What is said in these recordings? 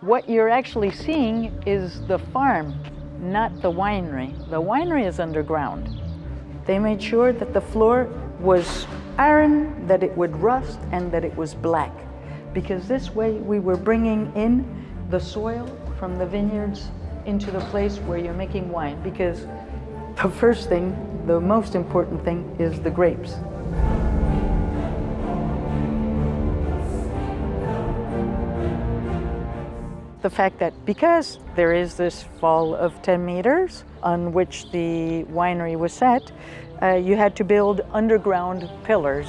What you're actually seeing is the farm, not the winery. The winery is underground. They made sure that the floor was iron, that it would rust, and that it was black. Because this way we were bringing in the soil from the vineyards into the place where you're making wine. Because the first thing, the most important thing, is the grapes. The fact that because there is this fall of 10 meters on which the winery was set, you had to build underground pillars.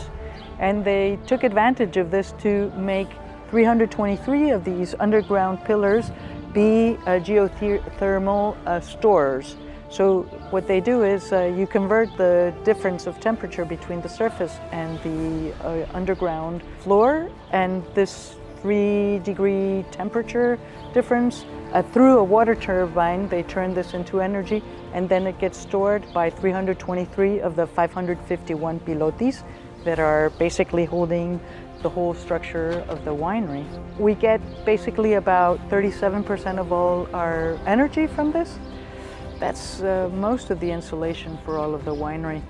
And they took advantage of this to make 323 of these underground pillars be geothermal stores. So what they do is you convert the difference of temperature between the surface and the underground floor, and this 3-degree temperature difference through a water turbine, they turn this into energy, and then it gets stored by 323 of the 551 pilotis that are basically holding the whole structure of the winery. We get basically about 37% of all our energy from this. That's most of the insulation for all of the winery.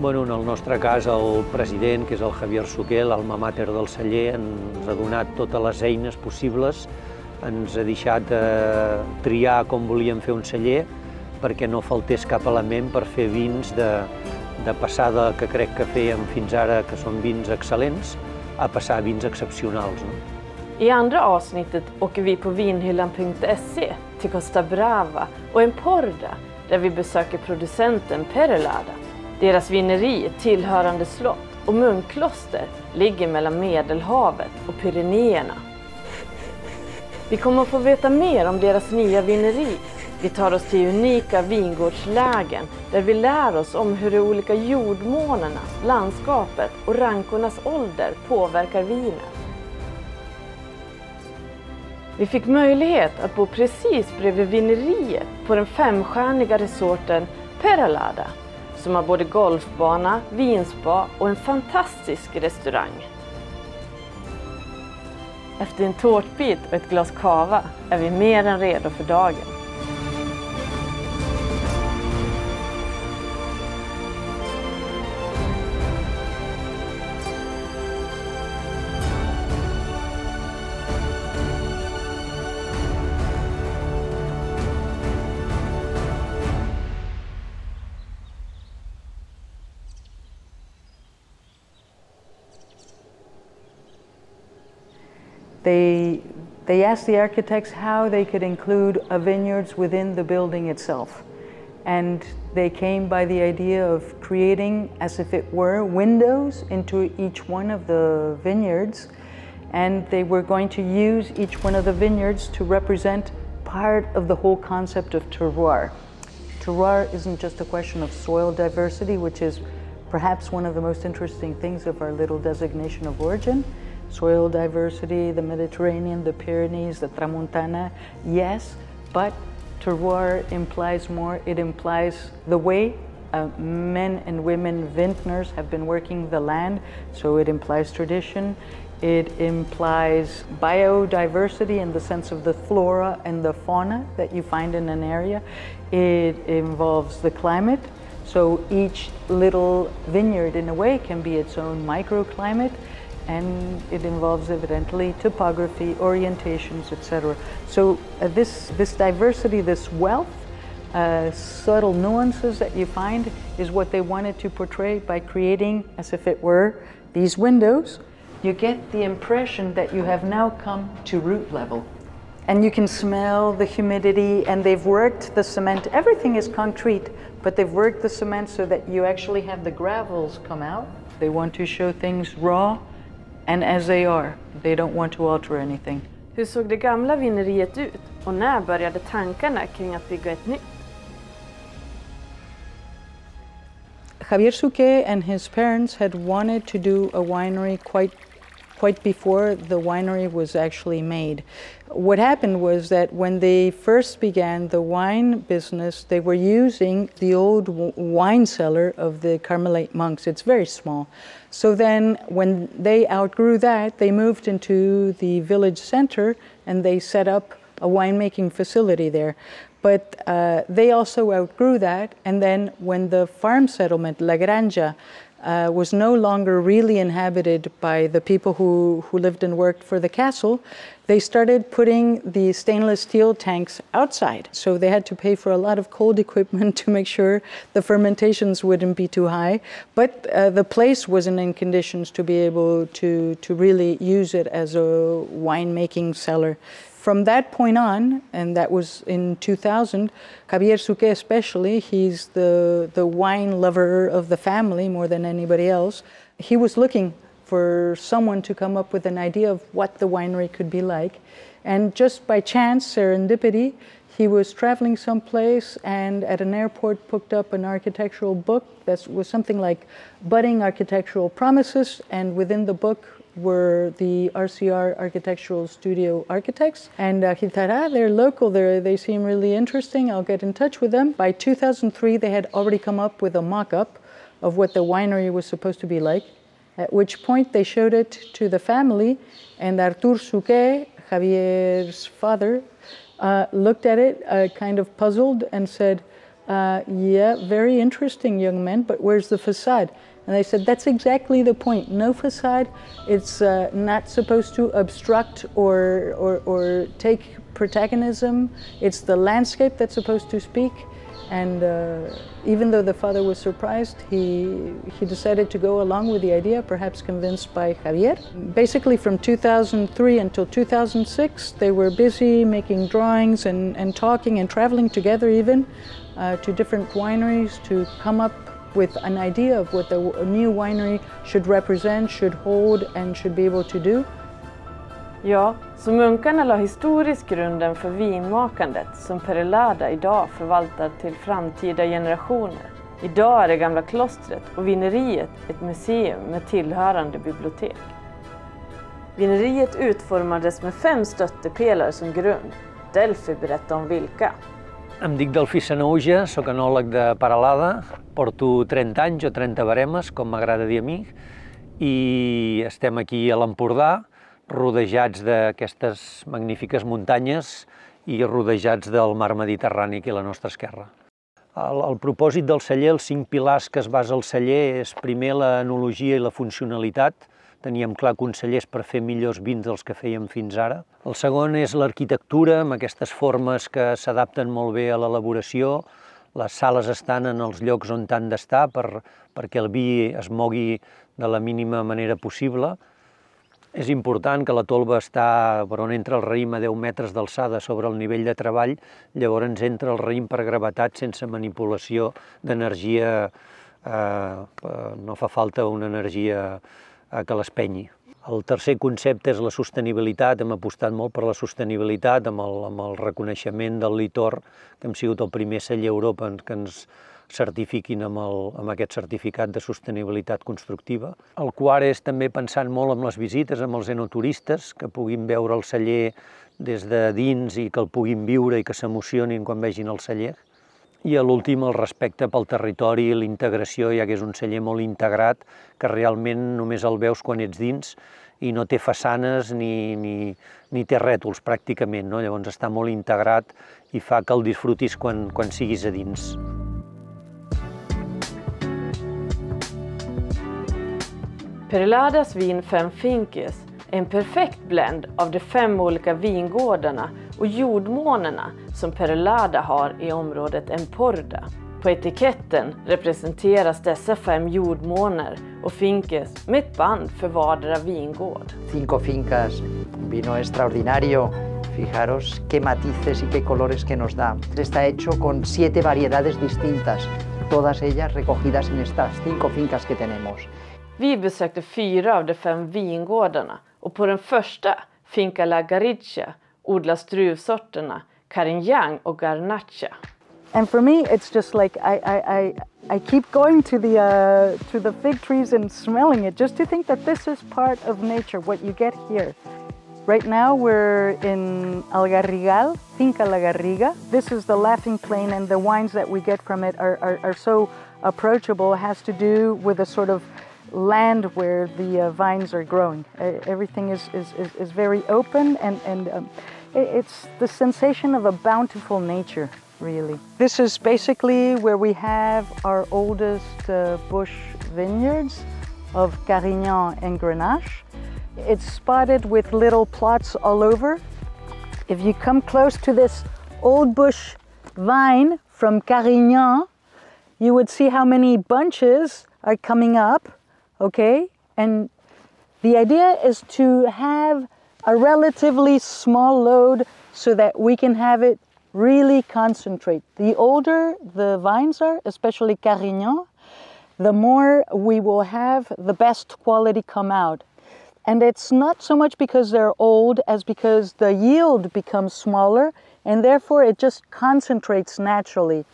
Bueno, en el nostre cas, el president, que és el Javier Suqué, l'alma mater del celler, ens ha donat totes les eines possibles, ens ha deixat triar com volíem fer un celler perquè no faltés cap element per fer vins de passada, que crec que fèiem fins ara, que són vins excel·lents, a passar vins excepcionals. I andra avsnittet åker vi på vinhyllan.se till Costa Brava och Empordà, där vi besöker producenten Perelada. Deras vineri, tillhörande slott och munkkloster ligger mellan Medelhavet och Pyrenéerna. Vi kommer att få veta mer om deras nya vineri. Vi tar oss till unika vingårdslägen där vi lär oss om hur de olika jordmånarna, landskapet och rankornas ålder påverkar vinet. Vi fick möjlighet att bo precis bredvid vineriet på den 5-stjärniga resorten Peralada, som har både golfbana, vinspa och en fantastisk restaurang. Efter en tårtbit och ett glas kava är vi mer än redo för dagen. They asked the architects how they could include vineyards within the building itself. And they came by the idea of creating, as if it were, windows into each one of the vineyards. And they were going to use each one of the vineyards to represent part of the whole concept of terroir. Terroir isn't just a question of soil diversity, which is perhaps one of the most interesting things of our little designation of origin. Soil diversity, the Mediterranean, the Pyrenees, the Tramontana, yes, but terroir implies more. It implies the way men and women vintners have been working the land, so it implies tradition. It implies biodiversity in the sense of the flora and the fauna that you find in an area. It involves the climate, so each little vineyard in a way can be its own microclimate. And it involves evidently topography, orientations, etc. So this diversity, this wealth, subtle nuances that you find is what they wanted to portray by creating, as if it were, these windows. You get the impression that you have now come to root level. And you can smell the humidity, and they've worked the cement. Everything is concrete, but they've worked the cement so that you actually have the gravels come out. They want to show things raw. And as they are, they don't want to alter anything. Hur såg det gamla vineriet ut och när började tankarna kring att bygga ett nytt? Javier Suqué and his parents had wanted to do a winery quite quite before the winery was actually made. What happened was that when they first began the wine business, they were using the old wine cellar of the Carmelite monks. It's very small. So then when they outgrew that, they moved into the village center and they set up a winemaking facility there. But they also outgrew that, and then when the farm settlement, La Granja, was no longer really inhabited by the people who lived and worked for the castle, they started putting the stainless steel tanks outside. So they had to pay for a lot of cold equipment to make sure the fermentations wouldn't be too high. But the place wasn't in conditions to be able to really use it as a winemaking cellar. From that point on, and that was in 2000, Javier Suqué especially, he's the wine lover of the family more than anybody else. He was looking for someone to come up with an idea of what the winery could be like. And just by chance, serendipity, he was traveling someplace and at an airport picked up an architectural book that was something like Budding Architectural Promises, and within the book were the RCR Architectural Studio architects. And he thought, they're local, they seem really interesting, I'll get in touch with them. By 2003, they had already come up with a mock-up of what the winery was supposed to be like, at which point they showed it to the family, and Artur Suqué, Javier's father, looked at it kind of puzzled and said, yeah, very interesting, young man, but where's the facade? And they said, that's exactly the point. No facade. It's not supposed to obstruct or take protagonism. It's the landscape that's supposed to speak. And even though the father was surprised, he decided to go along with the idea, perhaps convinced by Javier. Basically from 2003 until 2006, they were busy making drawings and talking and traveling together even to different wineries to come up with an idea of what the new winery should represent, should hold and should be able to do. Ja, så munkarna la historiskt grunden för vinmakandet som Perelada idag förvaltar till framtida generationer. Idag är det gamla klostret och vineriet ett museum med tillhörande bibliotek. Vineriet utformades med 5 stöttepelare som grund. Delphi berättar om vilka. Em dic Delphi Sanouja, soc enòleg de Peralada, porto 30 anys o 30 baremes, com m'agrada dir a mi, i estem aquí a l'Empordà, rodejats d'aquestes magnífiques muntanyes i rodejats del mar Mediterrani aquí a la nostra esquerra. El propòsit del celler, els 5 pilars que es basa el celler, és primer l'enologia i la funcionalitat. Teníem clar que un celler és per fer millors vins dels que fèiem fins ara. El segon és l'arquitectura, amb aquestes formes que s'adapten molt bé a l'elaboració. Les sales estan en els llocs on han d'estar perquè el vi es mogui de la mínima manera possible. És important que la tolva està per on entra el raïm a 10 metres d'alçada sobre el nivell de treball, llavors entra el raïm per gravetat sense manipulació d'energia, no fa falta una energia que l'espenyi. El tercer concepte és la sostenibilitat. Hem apostat molt per la sostenibilitat amb el reconeixement del Litor, que hem sigut el primer celler a Europa que ens certifiquin amb aquest certificat de sostenibilitat constructiva. El quart és també pensant molt en les visites, amb els enoturistes, que puguin veure el celler des de dins i que el puguin viure i que s'emocionin quan vegin el celler. I l'últim, el respecte pel territori i l'integració, ja que és un celler molt integrat, que realment només el veus quan ets dins i no té façanes ni té rètols pràcticament, no? Llavors està molt integrat i fa que el disfrutis quan siguis a dins. Pereladas vin 5 finkes är en perfekt blend av de 5 olika vingårdarna och jordmånerna som Perelada har i området Empordà. På etiketten representeras dessa 5 jordmånar och finkes med ett band för vardera vingård. 5 fincas, un vino extraordinario. Fijaros qué matices y qué colores que nos da. Está hecho con 7 variedades distintas, todas ellas recogidas en estas 5 fincas que tenemos. Vi besökte 4 av de 5 vingårdarna och på den första, Finca La Garriga, odlas druvsorterna Carignan och Garnacha. And for me, it's just like I keep going to the fig trees and smelling it just to think that this is part of nature, what you get here. Right now we're in Algarrigal, Finca La Garriga. This is the laughing plain, and the wines that we get from it are so approachable. It has to do with the sort of land where the vines are growing. Everything is very open, and it's the sensation of a bountiful nature, really. This is basically where we have our oldest bush vineyards of Carignan and Grenache. It's spotted with little plots all over. If you come close to this old bush vine from Carignan, you would see how many bunches are coming up, okay? And the idea is to have a relatively small load so that we can have it really concentrate. The older the vines are, especially Carignan, the more we will have the best quality come out. And it's not so much because they're old as because the yield becomes smaller, and therefore it just concentrates naturally.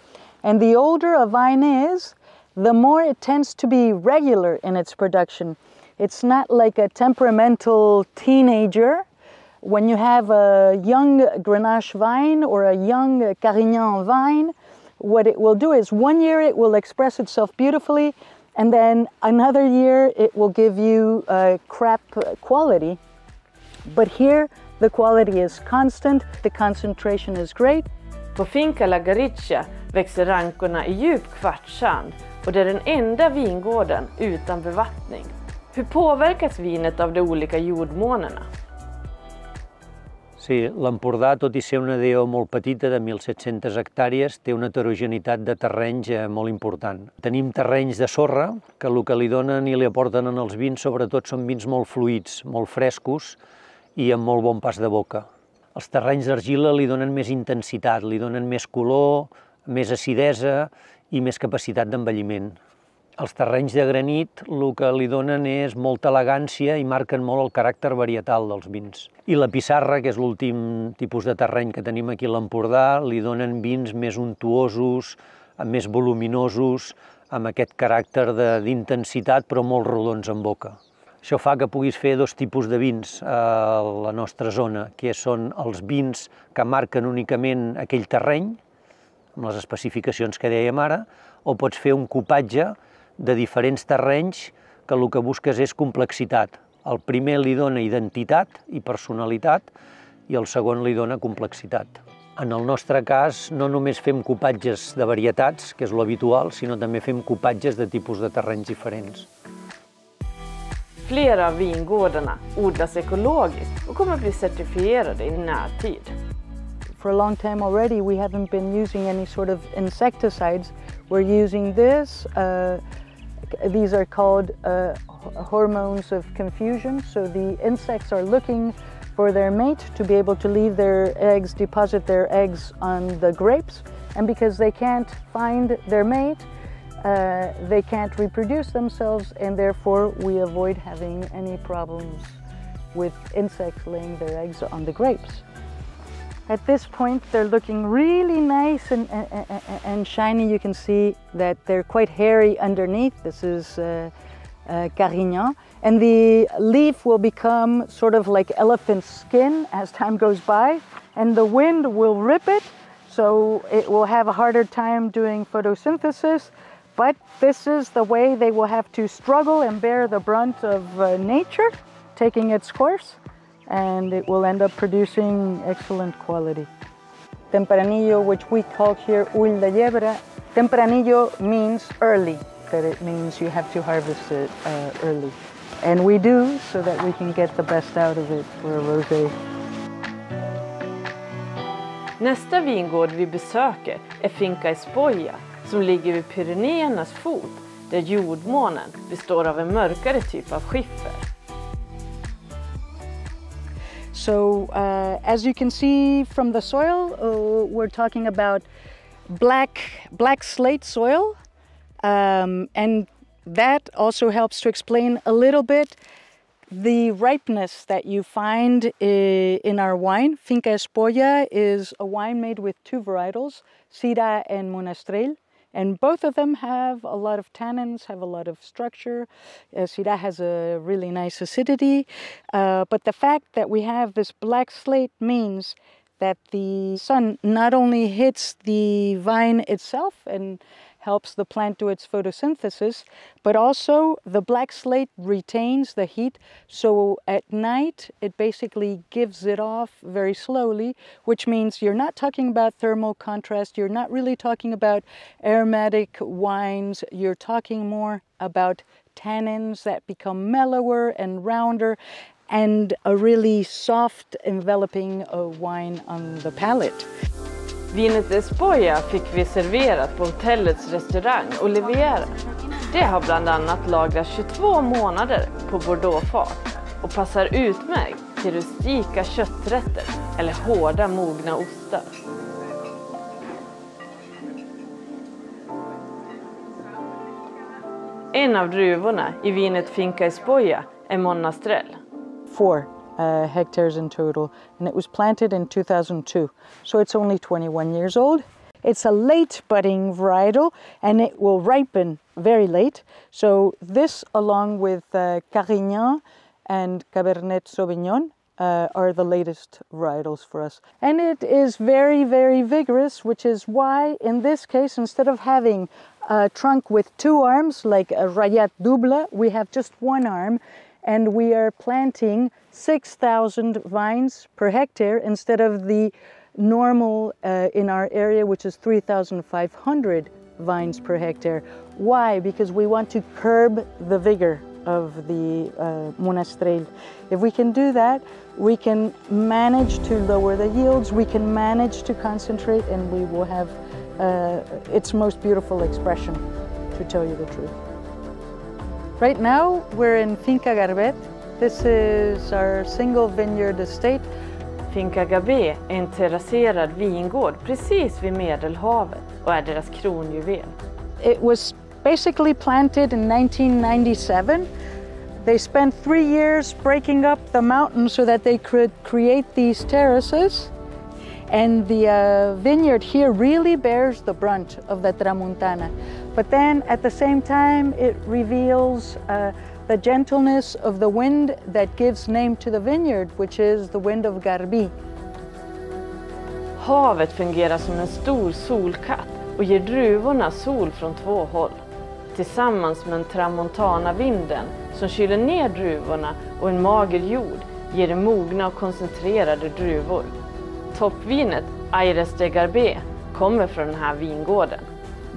And the older a vine is, the more it tends to be regular in its production. It's not like a temperamental teenager. When you have a young Grenache vine or a young Carignan vine, what it will do is 1 year it will express itself beautifully, and then another year it will give you crap quality. But here the quality is constant, the concentration is great. På Finca La Garriga växer rankorna i djup kvartssand, och det är den enda vingården utan bevattning. Hur påverkas vinet av de olika jordmånerna? Sí, l'Empordà, tot i ser una DO molt petita, de 1.700 hectàrees, té una heterogeneïtat de terrenys molt important. Tenim terrenys de sorra, que el que li donen i li aporten en els vins, sobretot són vins molt fluids, molt frescos i amb molt bon pas de boca. Els terrenys d'argila li donen més intensitat, li donen més color, més acidesa i més capacitat d'envelliment. Els terrenys de granit el que li donen és molta elegància i marquen molt el caràcter varietal dels vins. I la pissarra, que és l'últim tipus de terreny que tenim aquí a l'Empordà, li donen vins més untuosos, més voluminosos, amb aquest caràcter d'intensitat però molt rodons en boca. Això fa que puguis fer dos tipus de vins a la nostra zona, que són els vins que marquen únicament aquell terreny, amb les especificacions que dèiem ara, o pots fer un cupatge de diferents terrenys que el que busques és complexitat. El primer li dona identitat i personalitat i el segon li dona complexitat. En el nostre cas no només fem cupatges de varietats, que és l'habitual, sinó també fem cupatges de tipus de terrenys diferents. Flera av vingårdarna odlas ekologiskt och kommer bli certifierade i närtid. For a long time already, we haven't been using any sort of insecticides. We're using this. These are called hormones of confusion. So the insects are looking for their mate to be able to leave their eggs, deposit their eggs on the grapes. And because they can't find their mate, they can't reproduce themselves, and therefore we avoid having any problems with insects laying their eggs on the grapes. At this point, they're looking really nice and shiny. You can see that they're quite hairy underneath. This is Carignan. And the leaf will become sort of like elephant skin as time goes by, and the wind will rip it, so it will have a harder time doing photosynthesis. But this is the way they will have to struggle and bear the brunt of nature taking its course, and it will end up producing excellent quality. Tempranillo, which we call here ull de llebre, tempranillo means early, that it means you have to harvest it early. And we do, so that we can get the best out of it for a rosé. Nästa vingård vi besöker är Finca Espolla, som ligger vid Pyrenéernas fot, där jordmånen består av en mörkare typ av skiffer. So as you can see from the soil, we're talking about black slate soil, and that also helps to explain a little bit The ripeness that you find in our wine, Finca Espolla, is a wine made with two varietals, Syrah and Monastrell. And both of them have a lot of tannins, have a lot of structure. Syrah has a really nice acidity. But the fact that we have this black slate means that the sun not only hits the vine itself and helps the plant do its photosynthesis, but also the black slate retains the heat. So at night, it basically gives it off very slowly, which means you're not talking about thermal contrast. You're not really talking about aromatic wines. You're talking more about tannins that become mellower and rounder and a really soft enveloping wine on the palate. Vinet Espolla fick vi serverat på hotellets restaurang och leverera. Det har bland annat lagrats 22 månader på Bordeauxfat och passar utmärkt till rustika kötträtter eller hårda mogna ostar. En av druvorna i vinet Finca Espolla är Monastrell. 4 hectares in total, and it was planted in 2002, so it's only 21 years old. It's a late budding varietal, and it will ripen very late. So this, along with Carignan and Cabernet Sauvignon, are the latest varietals for us. And it is very, very vigorous, which is why, in this case, instead of having a trunk with 2 arms, like a rayat double, we have just 1 arm. And we are planting 6,000 vines per hectare instead of the normal in our area, which is 3,500 vines per hectare. Why? Because we want to curb the vigor of the Monastrell. If we can do that, we can manage to lower the yields, we can manage to concentrate, and we will have its most beautiful expression, to tell you the truth. Right now, we're in Finca Garbet. This is our single vineyard estate. Finca Garbet är en terrasserad vingård precis vid Medelhavet och är deras kronjuvel. It was basically planted in 1997. They spent 3 years breaking up the mountain so that they could create these terraces. And the vineyard here really bears the brunt of the Tramontana. But then at the same time, it reveals the gentleness of the wind that gives name to the vineyard, which is the wind of Garbi. Havet fungerar som en stor solkatt och ger druvorna sol från 2 håll. Tillsammans med en tramontana-vinden som kyler ner druvorna och en mager jord ger det mogna och koncentrerade druvor. Toppvinet Aires de Garbet kommer från den här vingården.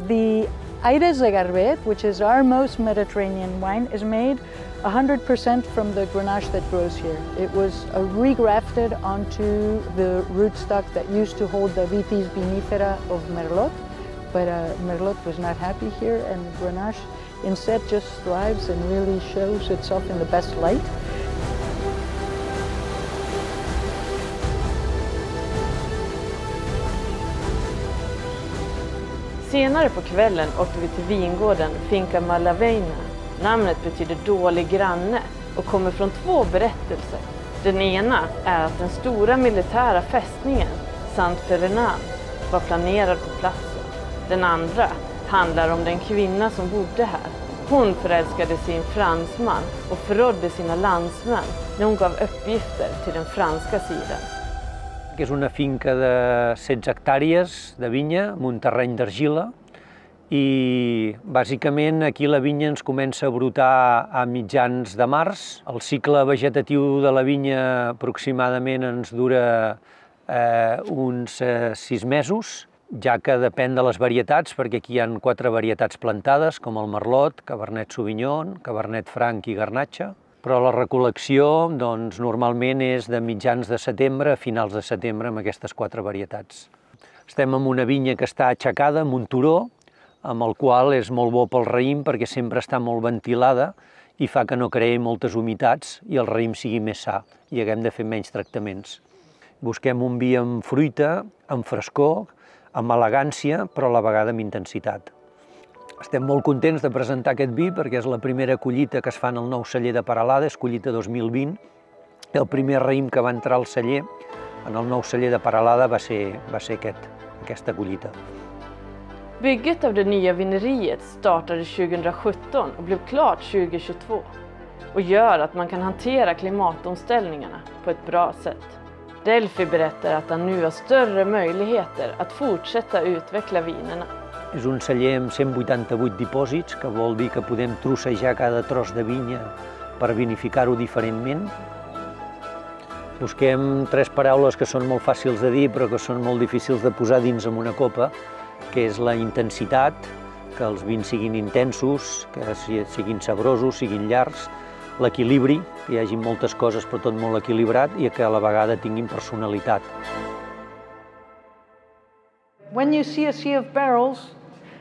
The Aires de Garbet, which is our most Mediterranean wine, is made 100% from the Grenache that grows here. It was regrafted onto the rootstock that used to hold the Vitis vinifera of Merlot, but Merlot was not happy here, and Grenache instead just thrives and really shows itself in the best light. Senare på kvällen åkte vi till vingården Finca Malaveina. Namnet betyder dålig granne och kommer från 2 berättelser. Den ena är att den stora militära fästningen, Sant Ferdinand, var planerad på platsen. Den andra handlar om den kvinna som bodde här. Hon förälskade sin fransman och förrådde sina landsmän när hon gav uppgifter till den franska sidan. Que és una finca de 16 hectàrees de vinya, amb un terreny d'argila, i bàsicament aquí la vinya ens comença a brotar a mitjans de març. El cicle vegetatiu de la vinya aproximadament ens dura uns 6 mesos, ja que depèn de les varietats, perquè aquí hi ha 4 varietats plantades, com el Merlot, Cabernet Sauvignon, Cabernet Franc i Garnatxa. Però la recol·lecció doncs, normalment és de mitjans de setembre a finals de setembre amb aquestes 4 varietats. Estem en una vinya que està aixecada amb un turó, amb el qual és molt bo pel raïm perquè sempre està molt ventilada i fa que no creï moltes humitats i el raïm sigui més sa i haguem de fer menys tractaments. Busquem un vi amb fruita, amb frescor, amb elegància, però a la vegada amb intensitat. Estem molt contents de presentar aquest vi perquè és la primera collita que es fa en el nou celler de Peralada, és collita 2020. El primer raïm que va entrar al celler, en el nou celler de Peralada, va ser aquesta collita. Bygget av det nya vineriet startade 2017 och blev klart 2022 och gör att man kan hantera klimatomställningarna på ett bra sätt. Delphi berättar att han nu har större möjligheter att fortsätta utveckla vinerna. És un celler amb 188 dipòsits, que vol dir que podem trossejar cada tros de vinya per vinificar-ho diferentment. Busquem 3 paraules que són molt fàcils de dir però que són molt difícils de posar dins en una copa, que és la intensitat, que els vins siguin intensos, que siguin sabrosos, siguin llargs, l'equilibri, que hi hagi moltes coses però tot molt equilibrat i que a la vegada tinguin personalitat. When you see a sea of barrels,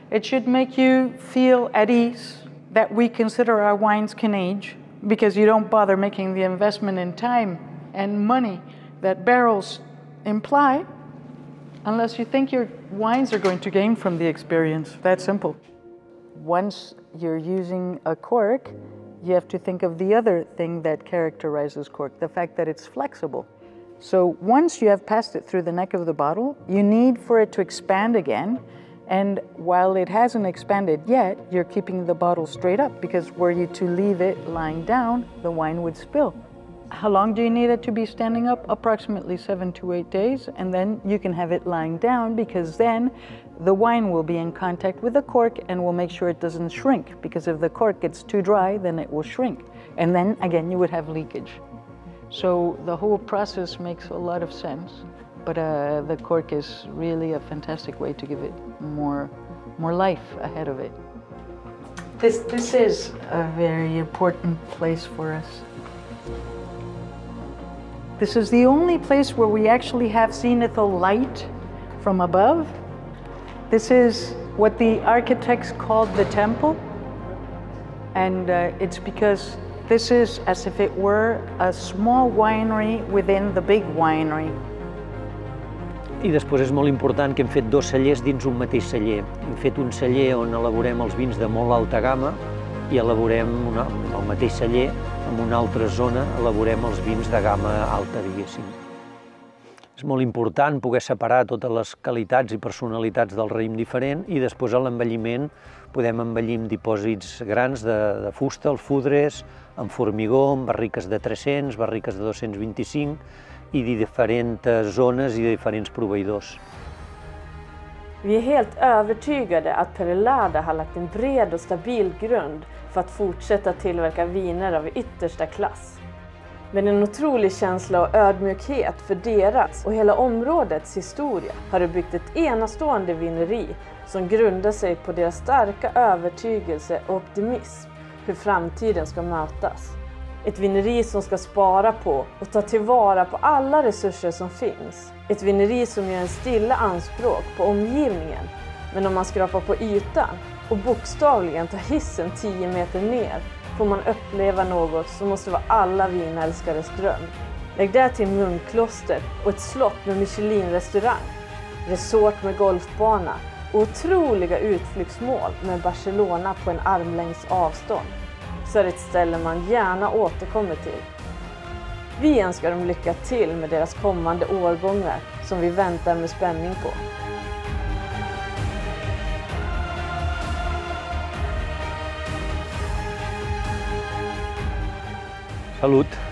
it should make you feel at ease that we consider our wines can age because you don't bother making the investment in time and money that barrels imply unless you think your wines are going to gain from the experience. That simple. Once you're using a cork, you have to think of the other thing that characterizes cork, the fact that it's flexible. So once you have passed it through the neck of the bottle, you need for it to expand again. And while it hasn't expanded yet, you're keeping the bottle straight up because were you to leave it lying down, the wine would spill. How long do you need it to be standing up? Approximately 7 to 8 days. And then you can have it lying down because then the wine will be in contact with the cork and will make sure it doesn't shrink. Because if the cork gets too dry, then it will shrink. And then again, you would have leakage. So the whole process makes a lot of sense, but the cork is really a fantastic way to give it more life ahead of it. This is a very important place for us. This is the only place where we actually have zenithal light from above. This is what the architects called the temple, and it's because this is as if it were a small winery within the big winery. I després és molt important que hem fet 2 cellers dins un mateix celler. Hem fet un celler on elaborem els vins de molt alta gamma i elaborem el mateix celler, en una altra zona elaborem els vins de gamma alta, diguéssim. És molt important poder separar totes les qualitats i personalitats del raïm diferent i després a l'envelliment podem envellir amb dipòsits grans de fusta, alfudres, amb formigó, amb barriques de 300, barriques de 225 i de diferents zones i de diferents proveïdors. Vi är helt övertygade att Perelada har lagt en bred och stabil grund för att fortsätta tillverka viner av yttersta klass. Med en otrolig känsla och ödmjukhet för deras och hela områdets historia har det byggt ett enastående vineri som grundar sig på deras starka övertygelse och optimism hur framtiden ska mötas. Ett vineri som ska spara på och ta tillvara på alla resurser som finns. Ett vineri som gör en stilla anspråk på omgivningen, men om man skrapar på ytan och bokstavligen tar hissen 10 meter ner får man uppleva något som måste vara alla vinälskares dröm. Lägg där till munkkloster och ett slott med Michelin-restaurang, resort med golfbana och otroliga utflyktsmål med Barcelona på en armlängds avstånd. Så är det ett ställe man gärna återkommer till. Vi önskar dem lycka till med deras kommande årgångar som vi väntar med spänning på. Salut!